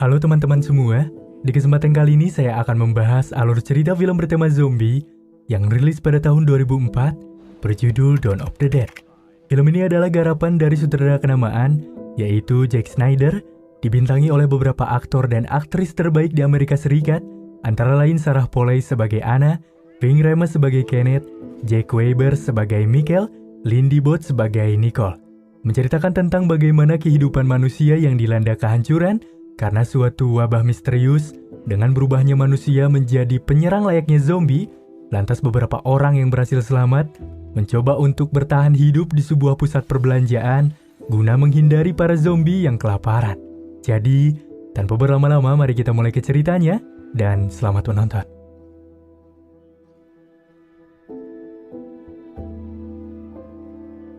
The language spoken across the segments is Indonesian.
Halo teman-teman semua, di kesempatan kali ini saya akan membahas alur cerita film bertema zombie yang rilis pada tahun 2004 berjudul Dawn of the Dead. Film ini adalah garapan dari sutradara kenamaan, yaitu Zack Snyder, dibintangi oleh beberapa aktor dan aktris terbaik di Amerika Serikat, antara lain Sarah Polley sebagai Anna, Ving Rhames sebagai Kenneth, Jack Weber sebagai Michael, Lindy Bott sebagai Nicole. Menceritakan tentang bagaimana kehidupan manusia yang dilanda kehancuran karena suatu wabah misterius, dengan berubahnya manusia menjadi penyerang layaknya zombie. Lantas beberapa orang yang berhasil selamat mencoba untuk bertahan hidup di sebuah pusat perbelanjaan guna menghindari para zombie yang kelaparan. Jadi, tanpa berlama-lama mari kita mulai ke ceritanya dan selamat menonton.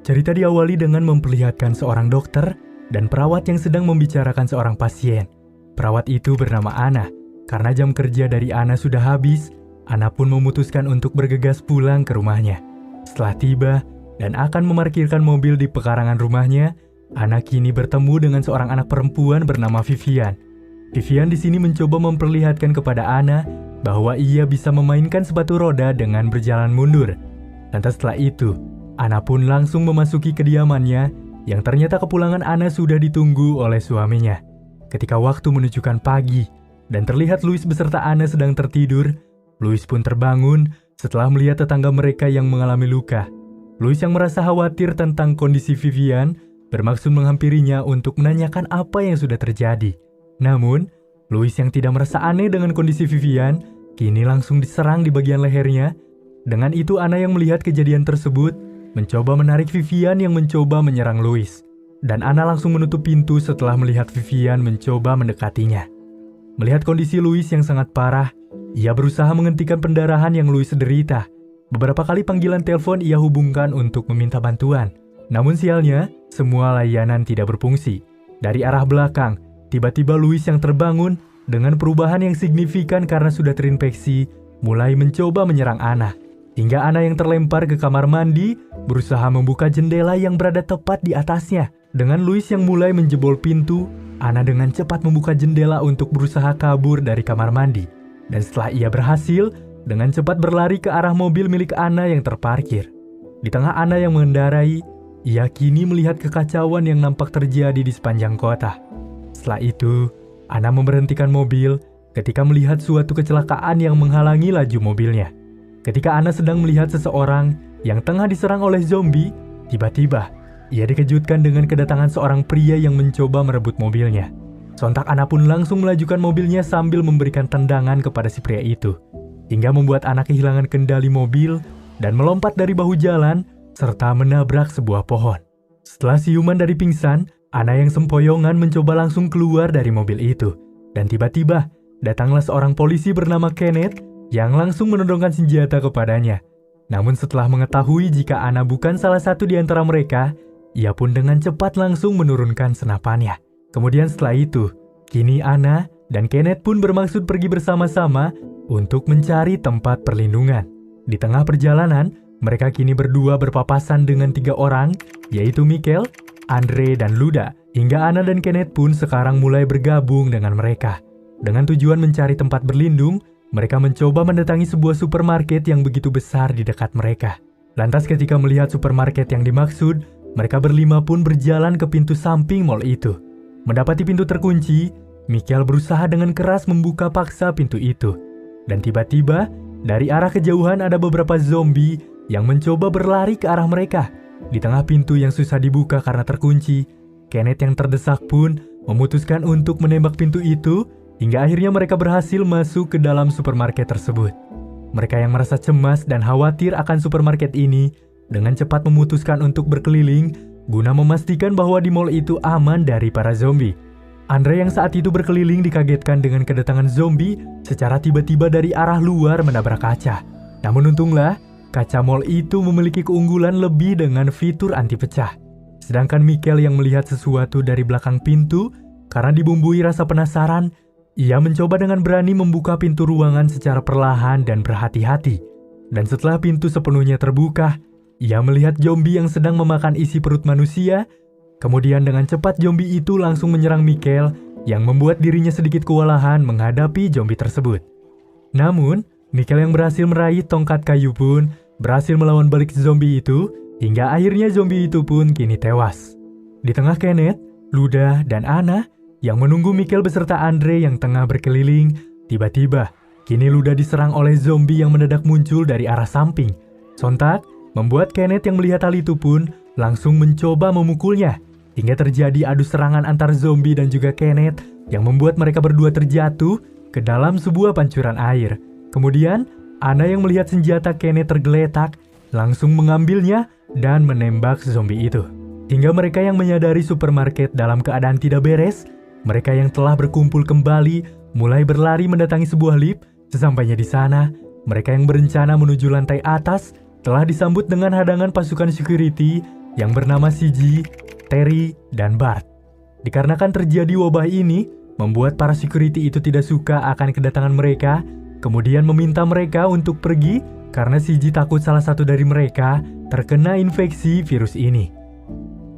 Cerita diawali dengan memperlihatkan seorang dokter dan perawat yang sedang membicarakan seorang pasien. Perawat itu bernama Anna. Karena jam kerja dari Anna sudah habis, Anna pun memutuskan untuk bergegas pulang ke rumahnya. Setelah tiba dan akan memarkirkan mobil di pekarangan rumahnya, Anna kini bertemu dengan seorang anak perempuan bernama Vivian. Vivian di sini mencoba memperlihatkan kepada Anna bahwa ia bisa memainkan sepatu roda dengan berjalan mundur. Lantas setelah itu, Anna pun langsung memasuki kediamannya yang ternyata kepulangan Anna sudah ditunggu oleh suaminya. Ketika waktu menunjukkan pagi dan terlihat Louis beserta Anna sedang tertidur, Louis pun terbangun setelah melihat tetangga mereka yang mengalami luka. Louis yang merasa khawatir tentang kondisi Vivian bermaksud menghampirinya untuk menanyakan apa yang sudah terjadi. Namun, Louis yang tidak merasa aneh dengan kondisi Vivian kini langsung diserang di bagian lehernya. Dengan itu Anna yang melihat kejadian tersebut mencoba menarik Vivian yang mencoba menyerang Louis. Dan Anna langsung menutup pintu setelah melihat Vivian mencoba mendekatinya. Melihat kondisi Louis yang sangat parah, ia berusaha menghentikan pendarahan yang Louis derita. Beberapa kali panggilan telepon ia hubungkan untuk meminta bantuan. Namun sialnya, semua layanan tidak berfungsi. Dari arah belakang, tiba-tiba Louis yang terbangun dengan perubahan yang signifikan karena sudah terinfeksi, mulai mencoba menyerang Anna. Hingga Anna yang terlempar ke kamar mandi, berusaha membuka jendela yang berada tepat di atasnya. Dengan Louis yang mulai menjebol pintu, Anna dengan cepat membuka jendela untuk berusaha kabur dari kamar mandi. Dan setelah ia berhasil, dengan cepat berlari ke arah mobil milik Anna yang terparkir. Di tengah Anna yang mengendarai, ia kini melihat kekacauan yang nampak terjadi di sepanjang kota. Setelah itu, Anna memberhentikan mobil ketika melihat suatu kecelakaan yang menghalangi laju mobilnya. Ketika Anna sedang melihat seseorang yang tengah diserang oleh zombie, tiba-tiba ia dikejutkan dengan kedatangan seorang pria yang mencoba merebut mobilnya. Sontak Anna pun langsung melajukan mobilnya sambil memberikan tendangan kepada si pria itu, hingga membuat Anna kehilangan kendali mobil dan melompat dari bahu jalan serta menabrak sebuah pohon. Setelah siuman dari pingsan, Anna yang sempoyongan mencoba langsung keluar dari mobil itu. Dan tiba-tiba datanglah seorang polisi bernama Kenneth yang langsung menodongkan senjata kepadanya. Namun setelah mengetahui jika Anna bukan salah satu di antara mereka, ia pun dengan cepat langsung menurunkan senapannya. Kemudian setelah itu, kini Anna dan Kenneth pun bermaksud pergi bersama-sama untuk mencari tempat perlindungan. Di tengah perjalanan, mereka kini berdua berpapasan dengan 3 orang, yaitu Michael, Andre, dan Luda. Hingga Anna dan Kenneth pun sekarang mulai bergabung dengan mereka. Dengan tujuan mencari tempat berlindung, mereka mencoba mendatangi sebuah supermarket yang begitu besar di dekat mereka. Lantas ketika melihat supermarket yang dimaksud, mereka berlima pun berjalan ke pintu samping mall itu. Mendapati pintu terkunci, Michael berusaha dengan keras membuka paksa pintu itu. Dan tiba-tiba, dari arah kejauhan ada beberapa zombie yang mencoba berlari ke arah mereka. Di tengah pintu yang susah dibuka karena terkunci, Kenneth yang terdesak pun memutuskan untuk menembak pintu itu, hingga akhirnya mereka berhasil masuk ke dalam supermarket tersebut. Mereka yang merasa cemas dan khawatir akan supermarket ini, dengan cepat memutuskan untuk berkeliling, guna memastikan bahwa di mall itu aman dari para zombie. Andre yang saat itu berkeliling dikagetkan dengan kedatangan zombie secara tiba-tiba dari arah luar menabrak kaca. Namun untunglah, kaca mall itu memiliki keunggulan lebih dengan fitur anti pecah. Sedangkan Michael yang melihat sesuatu dari belakang pintu, karena dibumbui rasa penasaran, ia mencoba dengan berani membuka pintu ruangan secara perlahan dan berhati-hati. Dan setelah pintu sepenuhnya terbuka, ia melihat zombie yang sedang memakan isi perut manusia. Kemudian dengan cepat zombie itu langsung menyerang Michael yang membuat dirinya sedikit kewalahan menghadapi zombie tersebut. Namun, Michael yang berhasil meraih tongkat kayu pun berhasil melawan balik zombie itu hingga akhirnya zombie itu pun kini tewas. Di tengah Kenneth, Luda, dan Anna yang menunggu Michael beserta Andre yang tengah berkeliling, tiba-tiba kini Luda diserang oleh zombie yang mendadak muncul dari arah samping. Sontak, membuat Kenneth yang melihat hal itu pun langsung mencoba memukulnya, hingga terjadi adu serangan antar zombie dan juga Kenneth yang membuat mereka berdua terjatuh ke dalam sebuah pancuran air. Kemudian, Anna yang melihat senjata Kenneth tergeletak langsung mengambilnya dan menembak zombie itu. Hingga mereka yang menyadari supermarket dalam keadaan tidak beres, mereka yang telah berkumpul kembali mulai berlari mendatangi sebuah lift. Sesampainya di sana, mereka yang berencana menuju lantai atas telah disambut dengan hadangan pasukan security yang bernama CG, Terry, dan Bart. Dikarenakan terjadi wabah ini, membuat para security itu tidak suka akan kedatangan mereka, kemudian meminta mereka untuk pergi karena CG takut salah satu dari mereka terkena infeksi virus ini.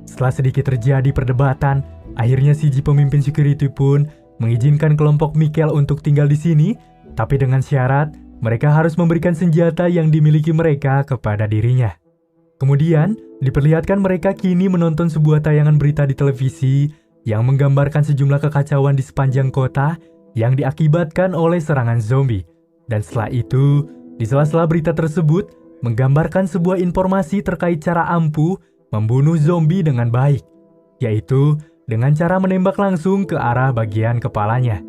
Setelah sedikit terjadi perdebatan, akhirnya CG pemimpin security pun mengizinkan kelompok Michael untuk tinggal di sini, tapi dengan syarat mereka harus memberikan senjata yang dimiliki mereka kepada dirinya. Kemudian, diperlihatkan mereka kini menonton sebuah tayangan berita di televisi yang menggambarkan sejumlah kekacauan di sepanjang kota yang diakibatkan oleh serangan zombie. Dan setelah itu, di sela-sela berita tersebut menggambarkan sebuah informasi terkait cara ampuh membunuh zombie dengan baik, yaitu dengan cara menembak langsung ke arah bagian kepalanya.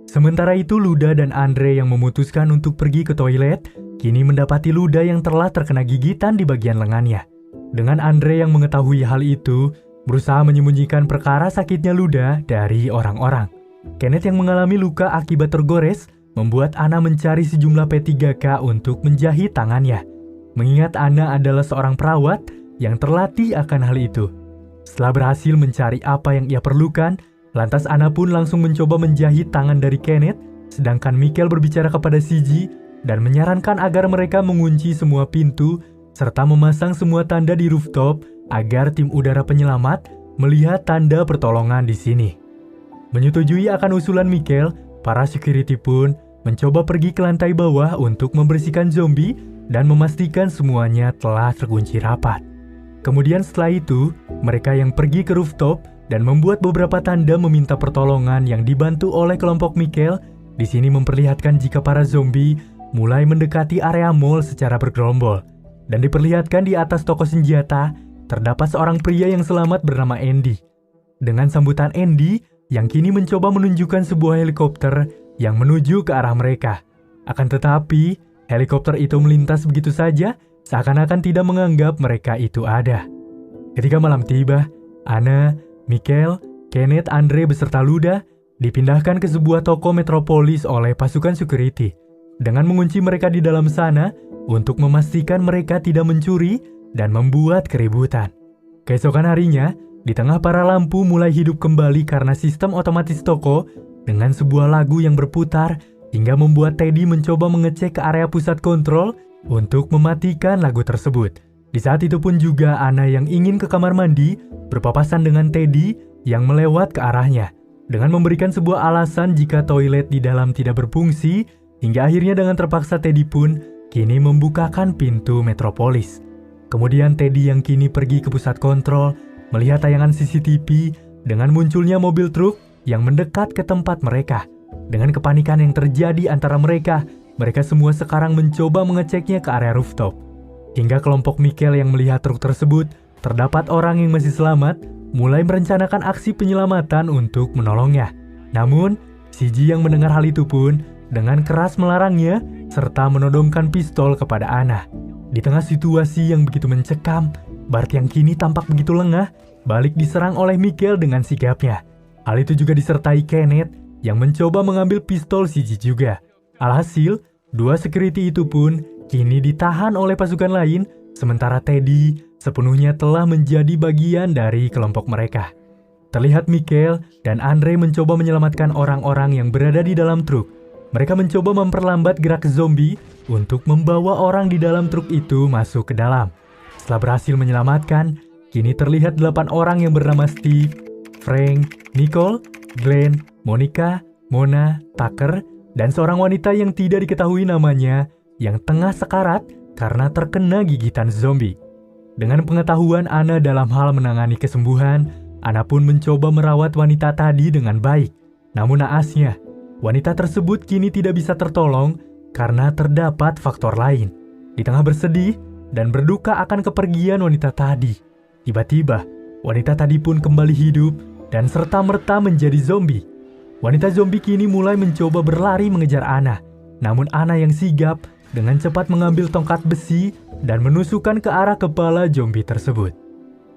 Sementara itu, Luda dan Andre yang memutuskan untuk pergi ke toilet, kini mendapati Luda yang telah terkena gigitan di bagian lengannya. Dengan Andre yang mengetahui hal itu, berusaha menyembunyikan perkara sakitnya Luda dari orang-orang. Kenneth yang mengalami luka akibat tergores, membuat Anna mencari sejumlah P3K untuk menjahit tangannya. Mengingat Anna adalah seorang perawat yang terlatih akan hal itu. Setelah berhasil mencari apa yang ia perlukan, lantas Anna pun langsung mencoba menjahit tangan dari Kenneth, sedangkan Michael berbicara kepada CG dan menyarankan agar mereka mengunci semua pintu serta memasang semua tanda di rooftop agar tim udara penyelamat melihat tanda pertolongan di sini. Menyetujui akan usulan Michael, para security pun mencoba pergi ke lantai bawah untuk membersihkan zombie dan memastikan semuanya telah terkunci rapat. Kemudian setelah itu, mereka yang pergi ke rooftop dan membuat beberapa tanda meminta pertolongan yang dibantu oleh kelompok Michael. Di sini memperlihatkan jika para zombie mulai mendekati area mall secara bergerombol. Dan diperlihatkan di atas toko senjata, terdapat seorang pria yang selamat bernama Andy. Dengan sambutan Andy, yang kini mencoba menunjukkan sebuah helikopter yang menuju ke arah mereka. Akan tetapi, helikopter itu melintas begitu saja, seakan-akan tidak menganggap mereka itu ada. Ketika malam tiba, Anna, Michael, Kenneth, Andre beserta Luda dipindahkan ke sebuah toko metropolis oleh pasukan security dengan mengunci mereka di dalam sana untuk memastikan mereka tidak mencuri dan membuat keributan. Keesokan harinya, di tengah para lampu mulai hidup kembali karena sistem otomatis toko dengan sebuah lagu yang berputar hingga membuat Teddy mencoba mengecek ke area pusat kontrol untuk mematikan lagu tersebut. Di saat itu pun juga Anna yang ingin ke kamar mandi berpapasan dengan Teddy yang melewat ke arahnya dengan memberikan sebuah alasan jika toilet di dalam tidak berfungsi, hingga akhirnya dengan terpaksa Teddy pun kini membukakan pintu metropolis. Kemudian Teddy yang kini pergi ke pusat kontrol melihat tayangan CCTV dengan munculnya mobil truk yang mendekat ke tempat mereka. Dengan kepanikan yang terjadi antara mereka semua sekarang mencoba mengeceknya ke area rooftop. Hingga kelompok Michael yang melihat truk tersebut, terdapat orang yang masih selamat, mulai merencanakan aksi penyelamatan untuk menolongnya. Namun, CG yang mendengar hal itu pun dengan keras melarangnya, serta menodongkan pistol kepada Anna. Di tengah situasi yang begitu mencekam, Bart yang kini tampak begitu lengah, balik diserang oleh Michael dengan sigapnya. Hal itu juga disertai Kenneth yang mencoba mengambil pistol CG juga. Alhasil, dua security itu pun kini ditahan oleh pasukan lain, sementara Teddy sepenuhnya telah menjadi bagian dari kelompok mereka. Terlihat Michael dan Andre mencoba menyelamatkan orang-orang yang berada di dalam truk. Mereka mencoba memperlambat gerak zombie untuk membawa orang di dalam truk itu masuk ke dalam. Setelah berhasil menyelamatkan, kini terlihat 8 orang yang bernama Steve, Frank, Nicole, Glenn, Monica, Mona, Tucker, dan seorang wanita yang tidak diketahui namanya yang tengah sekarat karena terkena gigitan zombie. Dengan pengetahuan Anna dalam hal menangani kesembuhan, Anna pun mencoba merawat wanita tadi dengan baik. Namun naasnya, wanita tersebut kini tidak bisa tertolong karena terdapat faktor lain. Di tengah bersedih dan berduka akan kepergian wanita tadi, tiba-tiba wanita tadi pun kembali hidup dan serta-merta menjadi zombie. Wanita zombie kini mulai mencoba berlari mengejar Anna. Namun Anna yang sigap dengan cepat mengambil tongkat besi dan menusukkan ke arah kepala zombie tersebut.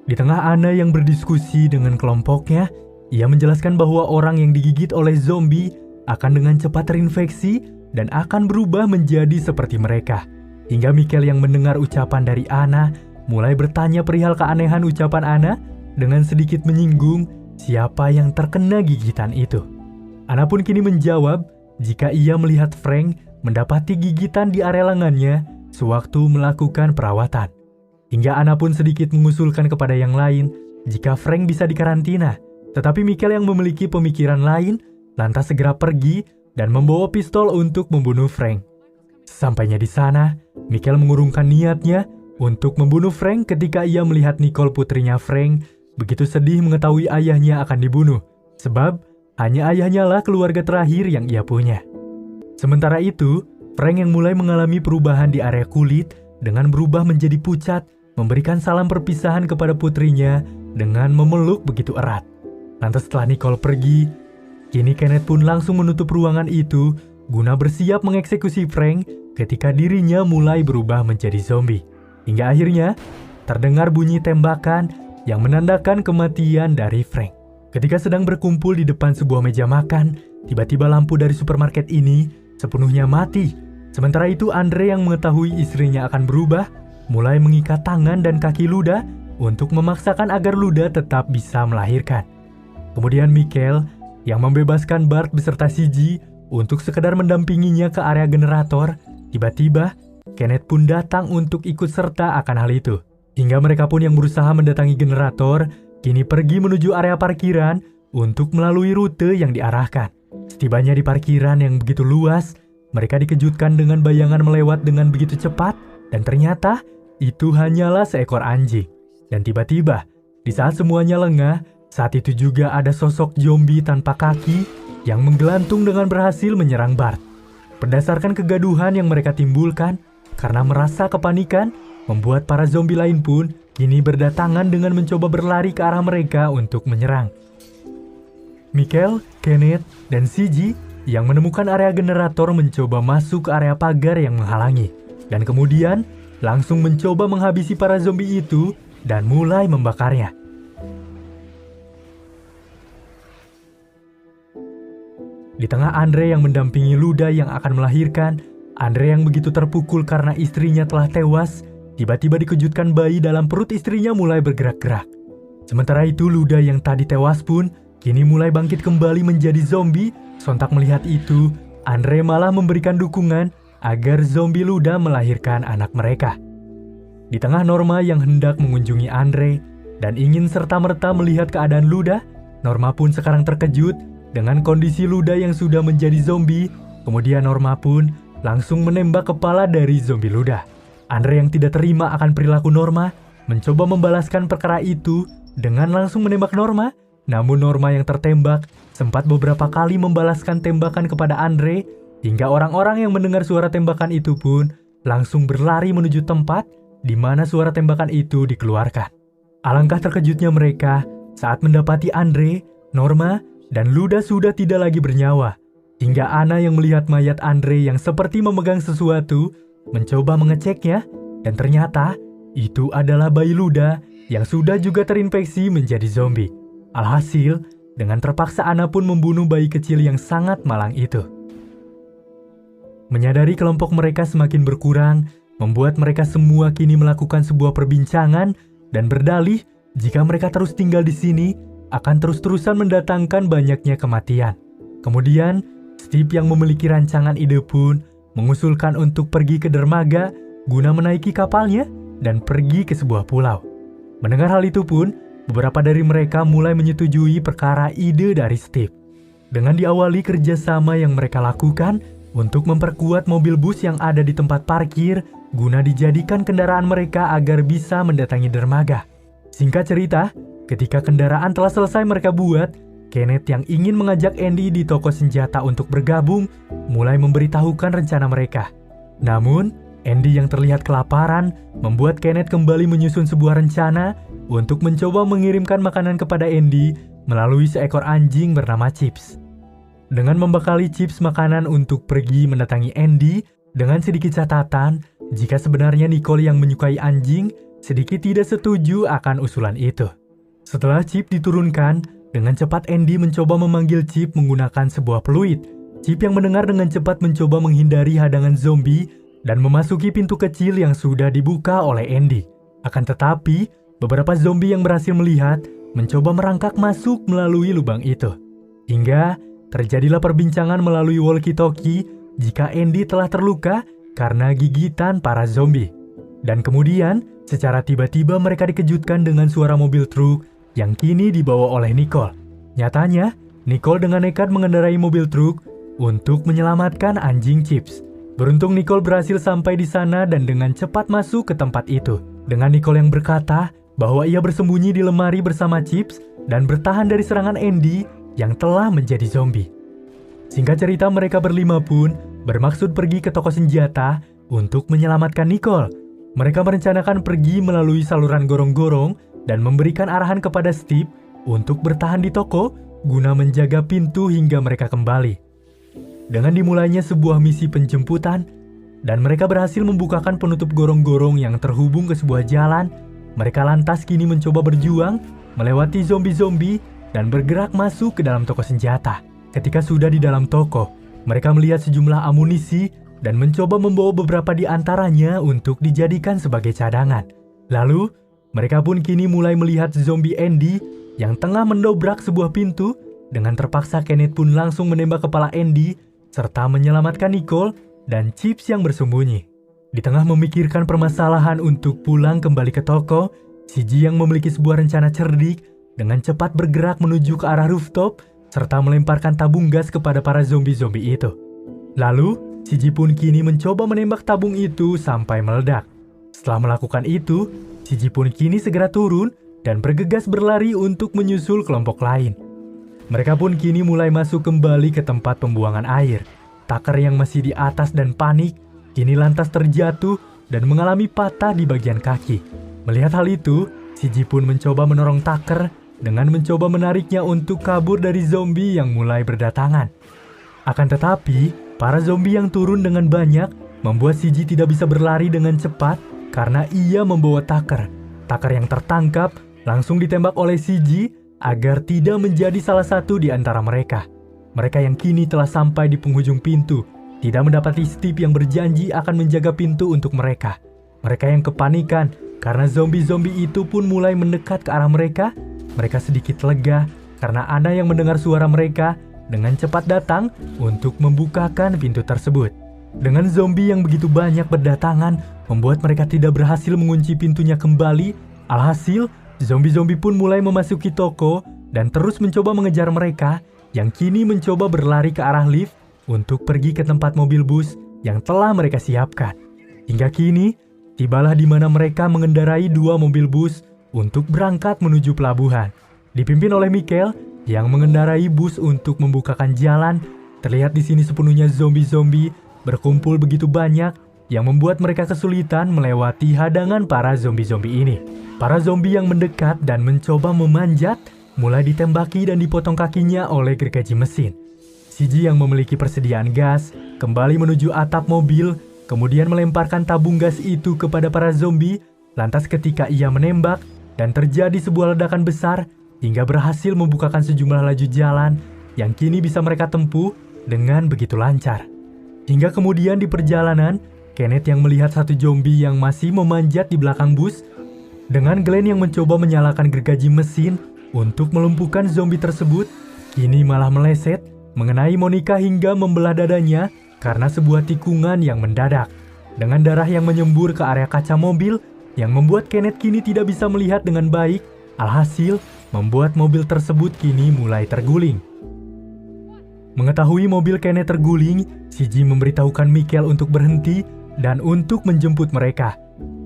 Di tengah Anna yang berdiskusi dengan kelompoknya, ia menjelaskan bahwa orang yang digigit oleh zombie akan dengan cepat terinfeksi dan akan berubah menjadi seperti mereka. Hingga Michael yang mendengar ucapan dari Anna mulai bertanya perihal keanehan ucapan Anna dengan sedikit menyinggung siapa yang terkena gigitan itu. Anna pun kini menjawab jika ia melihat Frank mendapati gigitan di area lengannya sewaktu melakukan perawatan. Hingga Anna pun sedikit mengusulkan kepada yang lain jika Frank bisa dikarantina. Tetapi Michael yang memiliki pemikiran lain lantas segera pergi dan membawa pistol untuk membunuh Frank. Sampainya di sana, Michael mengurungkan niatnya untuk membunuh Frank ketika ia melihat Nicole, putrinya Frank, begitu sedih mengetahui ayahnya akan dibunuh, sebab hanya ayahnya lah keluarga terakhir yang ia punya. Sementara itu, Frank yang mulai mengalami perubahan di area kulit dengan berubah menjadi pucat, memberikan salam perpisahan kepada putrinya dengan memeluk begitu erat. Lantas setelah Nicole pergi, kini Kenneth pun langsung menutup ruangan itu guna bersiap mengeksekusi Frank ketika dirinya mulai berubah menjadi zombie. Hingga akhirnya, terdengar bunyi tembakan yang menandakan kematian dari Frank. Ketika sedang berkumpul di depan sebuah meja makan, tiba-tiba lampu dari supermarket ini sepenuhnya mati. Sementara itu Andre yang mengetahui istrinya akan berubah, mulai mengikat tangan dan kaki Luda untuk memaksakan agar Luda tetap bisa melahirkan. Kemudian Michael yang membebaskan Bart beserta Siji untuk sekedar mendampinginya ke area generator, tiba-tiba Kenneth pun datang untuk ikut serta akan hal itu. Hingga mereka pun yang berusaha mendatangi generator, kini pergi menuju area parkiran untuk melalui rute yang diarahkan. Setibanya di parkiran yang begitu luas, mereka dikejutkan dengan bayangan melewat dengan begitu cepat dan ternyata itu hanyalah seekor anjing. Dan tiba-tiba, di saat semuanya lengah, saat itu juga ada sosok zombie tanpa kaki yang menggelantung dengan berhasil menyerang Bart. Berdasarkan kegaduhan yang mereka timbulkan, karena merasa kepanikan, membuat para zombie lain pun kini berdatangan dengan mencoba berlari ke arah mereka untuk menyerang. Michael, Kenneth, dan Siji yang menemukan area generator mencoba masuk ke area pagar yang menghalangi. Dan kemudian langsung mencoba menghabisi para zombie itu dan mulai membakarnya. Di tengah Andre yang mendampingi Luda yang akan melahirkan, Andre yang begitu terpukul karena istrinya telah tewas, tiba-tiba dikejutkan bayi dalam perut istrinya mulai bergerak-gerak. Sementara itu Luda yang tadi tewas pun kini mulai bangkit kembali menjadi zombie. Sontak melihat itu, Andre malah memberikan dukungan agar zombie Luda melahirkan anak mereka. Di tengah Norma yang hendak mengunjungi Andre dan ingin serta-merta melihat keadaan Luda, Norma pun sekarang terkejut dengan kondisi Luda yang sudah menjadi zombie. Kemudian Norma pun langsung menembak kepala dari zombie Luda. Andre yang tidak terima akan perilaku Norma mencoba membalaskan perkara itu dengan langsung menembak Norma. Namun Norma yang tertembak sempat beberapa kali membalaskan tembakan kepada Andre, hingga orang-orang yang mendengar suara tembakan itu pun langsung berlari menuju tempat di mana suara tembakan itu dikeluarkan. Alangkah terkejutnya mereka saat mendapati Andre, Norma, dan Luda sudah tidak lagi bernyawa. Hingga Anna yang melihat mayat Andre yang seperti memegang sesuatu, mencoba mengeceknya, dan ternyata itu adalah bayi Luda yang sudah juga terinfeksi menjadi zombie. Alhasil, dengan terpaksa Anna pun membunuh bayi kecil yang sangat malang itu. Menyadari kelompok mereka semakin berkurang, membuat mereka semua kini melakukan sebuah perbincangan dan berdalih jika mereka terus tinggal di sini akan terus-terusan mendatangkan banyaknya kematian. Kemudian, Steve yang memiliki rancangan ide pun mengusulkan untuk pergi ke dermaga guna menaiki kapalnya dan pergi ke sebuah pulau. Mendengar hal itu pun, beberapa dari mereka mulai menyetujui perkara ide dari Steve. Dengan diawali kerjasama yang mereka lakukan untuk memperkuat mobil bus yang ada di tempat parkir guna dijadikan kendaraan mereka agar bisa mendatangi dermaga. Singkat cerita, ketika kendaraan telah selesai mereka buat, Kenneth yang ingin mengajak Andy di toko senjata untuk bergabung mulai memberitahukan rencana mereka. Namun, Andy yang terlihat kelaparan membuat Kenneth kembali menyusun sebuah rencana untuk mencoba mengirimkan makanan kepada Andy melalui seekor anjing bernama Chips. Dengan membekali Chips makanan untuk pergi mendatangi Andy dengan sedikit catatan jika sebenarnya Nicole yang menyukai anjing sedikit tidak setuju akan usulan itu. Setelah Chip diturunkan, dengan cepat Andy mencoba memanggil Chip menggunakan sebuah peluit. Chip yang mendengar dengan cepat mencoba menghindari hadangan zombie dan memasuki pintu kecil yang sudah dibuka oleh Andy. Akan tetapi, beberapa zombie yang berhasil melihat mencoba merangkak masuk melalui lubang itu. Hingga terjadilah perbincangan melalui walkie-talkie jika Andy telah terluka karena gigitan para zombie. Dan kemudian, secara tiba-tiba mereka dikejutkan dengan suara mobil truk yang kini dibawa oleh Nicole. Nyatanya, Nicole dengan nekat mengendarai mobil truk untuk menyelamatkan anjing Chips. Beruntung Nicole berhasil sampai di sana dan dengan cepat masuk ke tempat itu. Dengan Nicole yang berkata bahwa ia bersembunyi di lemari bersama Chips dan bertahan dari serangan Andy yang telah menjadi zombie. Singkat cerita, mereka berlima pun bermaksud pergi ke toko senjata untuk menyelamatkan Nicole. Mereka merencanakan pergi melalui saluran gorong-gorong dan memberikan arahan kepada Steve untuk bertahan di toko guna menjaga pintu hingga mereka kembali. Dengan dimulainya sebuah misi penjemputan, dan mereka berhasil membukakan penutup gorong-gorong yang terhubung ke sebuah jalan, mereka lantas kini mencoba berjuang melewati zombie-zombie dan bergerak masuk ke dalam toko senjata. Ketika sudah di dalam toko, mereka melihat sejumlah amunisi dan mencoba membawa beberapa di antaranya untuk dijadikan sebagai cadangan. Lalu, mereka pun kini mulai melihat zombie Andy yang tengah mendobrak sebuah pintu. Dengan terpaksa Kenneth pun langsung menembak kepala Andy serta menyelamatkan Nicole dan Chips yang bersembunyi. Di tengah memikirkan permasalahan untuk pulang kembali ke toko, CG yang memiliki sebuah rencana cerdik dengan cepat bergerak menuju ke arah rooftop serta melemparkan tabung gas kepada para zombie-zombie itu. Lalu, CG pun kini mencoba menembak tabung itu sampai meledak. Setelah melakukan itu, CG pun kini segera turun dan bergegas berlari untuk menyusul kelompok lain. Mereka pun kini mulai masuk kembali ke tempat pembuangan air. Tucker yang masih di atas dan panik, kini lantas terjatuh dan mengalami patah di bagian kaki. Melihat hal itu, CG pun mencoba menorong Tucker dengan mencoba menariknya untuk kabur dari zombie yang mulai berdatangan. Akan tetapi, para zombie yang turun dengan banyak membuat CG tidak bisa berlari dengan cepat karena ia membawa Tucker. Tucker yang tertangkap langsung ditembak oleh CG agar tidak menjadi salah satu di antara mereka. Mereka yang kini telah sampai di penghujung pintu tidak mendapati Steve yang berjanji akan menjaga pintu untuk mereka. Mereka yang kepanikan karena zombie-zombie itu pun mulai mendekat ke arah mereka. Mereka sedikit lega karena Anna yang mendengar suara mereka dengan cepat datang untuk membukakan pintu tersebut. Dengan zombie yang begitu banyak berdatangan, membuat mereka tidak berhasil mengunci pintunya kembali. Alhasil, zombie-zombie pun mulai memasuki toko dan terus mencoba mengejar mereka yang kini mencoba berlari ke arah lift untuk pergi ke tempat mobil bus yang telah mereka siapkan. Hingga kini, tibalah di mana mereka mengendarai 2 mobil bus untuk berangkat menuju pelabuhan. Dipimpin oleh Michael yang mengendarai bus untuk membukakan jalan. Terlihat di sini sepenuhnya zombie-zombie berkumpul begitu banyak yang membuat mereka kesulitan melewati hadangan para zombie-zombie ini. Para zombie yang mendekat dan mencoba memanjat mulai ditembaki dan dipotong kakinya oleh gergaji mesin. CG yang memiliki persediaan gas kembali menuju atap mobil, kemudian melemparkan tabung gas itu kepada para zombie. Lantas ketika ia menembak dan terjadi sebuah ledakan besar hingga berhasil membukakan sejumlah laju jalan yang kini bisa mereka tempuh dengan begitu lancar. Hingga kemudian di perjalanan, Kenneth yang melihat satu zombie yang masih memanjat di belakang bus, dengan Glenn yang mencoba menyalakan gergaji mesin untuk melumpuhkan zombie tersebut, kini malah meleset mengenai Monica hingga membelah dadanya karena sebuah tikungan yang mendadak. Dengan darah yang menyembur ke area kaca mobil yang membuat Kenneth kini tidak bisa melihat dengan baik, alhasil membuat mobil tersebut kini mulai terguling. Mengetahui mobil Kenneth terguling, CG memberitahukan Michael untuk berhenti dan untuk menjemput mereka.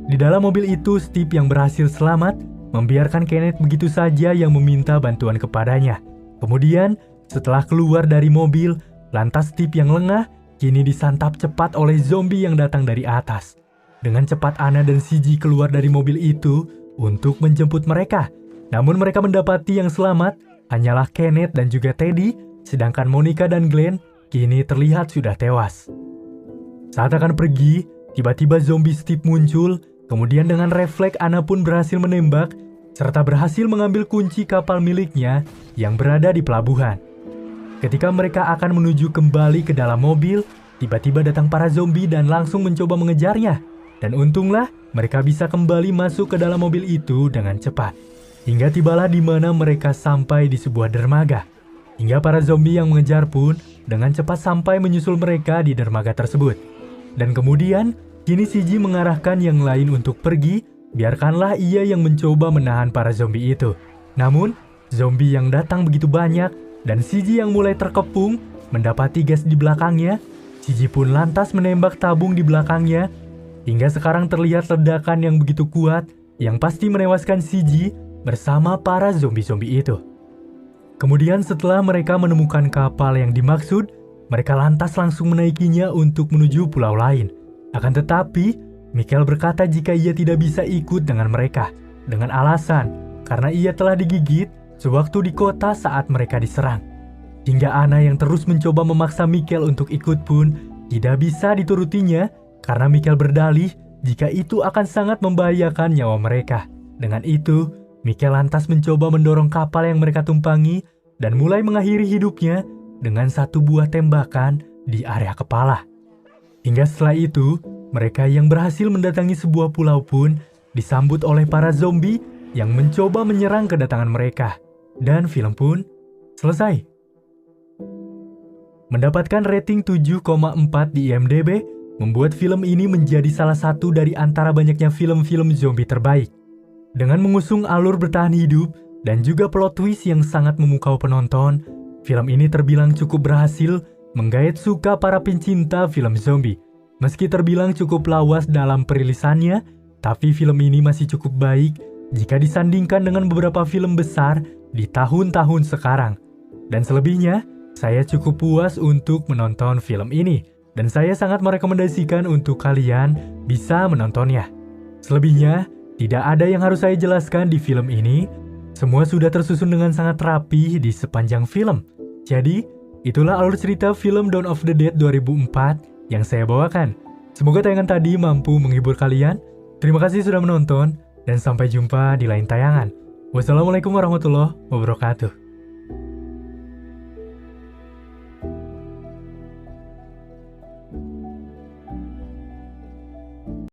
Di dalam mobil itu, Steve yang berhasil selamat membiarkan Kenneth begitu saja yang meminta bantuan kepadanya. Kemudian, setelah keluar dari mobil, lantas Steve yang lengah kini disantap cepat oleh zombie yang datang dari atas. Dengan cepat Anna dan CG keluar dari mobil itu untuk menjemput mereka. Namun mereka mendapati yang selamat hanyalah Kenneth dan juga Teddy, sedangkan Monica dan Glenn kini terlihat sudah tewas. Saat akan pergi, tiba-tiba zombie Steve muncul, kemudian dengan refleks Anna pun berhasil menembak, serta berhasil mengambil kunci kapal miliknya yang berada di pelabuhan. Ketika mereka akan menuju kembali ke dalam mobil, tiba-tiba datang para zombie dan langsung mencoba mengejarnya. Dan untunglah mereka bisa kembali masuk ke dalam mobil itu dengan cepat. Hingga tibalah di mana mereka sampai di sebuah dermaga. Hingga para zombie yang mengejar pun dengan cepat sampai menyusul mereka di dermaga tersebut. Dan kemudian, kini CG mengarahkan yang lain untuk pergi, biarkanlah ia yang mencoba menahan para zombie itu. Namun, zombie yang datang begitu banyak, dan CG yang mulai terkepung, mendapati gas di belakangnya, CG pun lantas menembak tabung di belakangnya, hingga sekarang terlihat ledakan yang begitu kuat, yang pasti menewaskan CG bersama para zombie-zombie itu. Kemudian setelah mereka menemukan kapal yang dimaksud, mereka lantas langsung menaikinya untuk menuju pulau lain. Akan tetapi, Michael berkata jika ia tidak bisa ikut dengan mereka, dengan alasan karena ia telah digigit sewaktu di kota saat mereka diserang. Hingga Anna yang terus mencoba memaksa Michael untuk ikut pun tidak bisa diturutinya karena Michael berdalih jika itu akan sangat membahayakan nyawa mereka. Dengan itu, Michael lantas mencoba mendorong kapal yang mereka tumpangi dan mulai mengakhiri hidupnya dengan satu buah tembakan di area kepala. Hingga setelah itu, mereka yang berhasil mendatangi sebuah pulau pun disambut oleh para zombie yang mencoba menyerang kedatangan mereka. Dan film pun selesai. Mendapatkan rating 7,4 di IMDb, membuat film ini menjadi salah satu dari antara banyaknya film-film zombie terbaik. Dengan mengusung alur bertahan hidup dan juga plot twist yang sangat memukau penonton, film ini terbilang cukup berhasil menggait suka para pencinta film zombie. Meski terbilang cukup lawas dalam perilisannya, tapi film ini masih cukup baik jika disandingkan dengan beberapa film besar di tahun-tahun sekarang. Dan selebihnya, saya cukup puas untuk menonton film ini, dan saya sangat merekomendasikan untuk kalian bisa menontonnya. Selebihnya, tidak ada yang harus saya jelaskan di film ini. Semua sudah tersusun dengan sangat rapi di sepanjang film. Jadi, itulah alur cerita film Dawn of the Dead 2004 yang saya bawakan. Semoga tayangan tadi mampu menghibur kalian. Terima kasih sudah menonton, dan sampai jumpa di lain tayangan. Wassalamualaikum warahmatullahi wabarakatuh.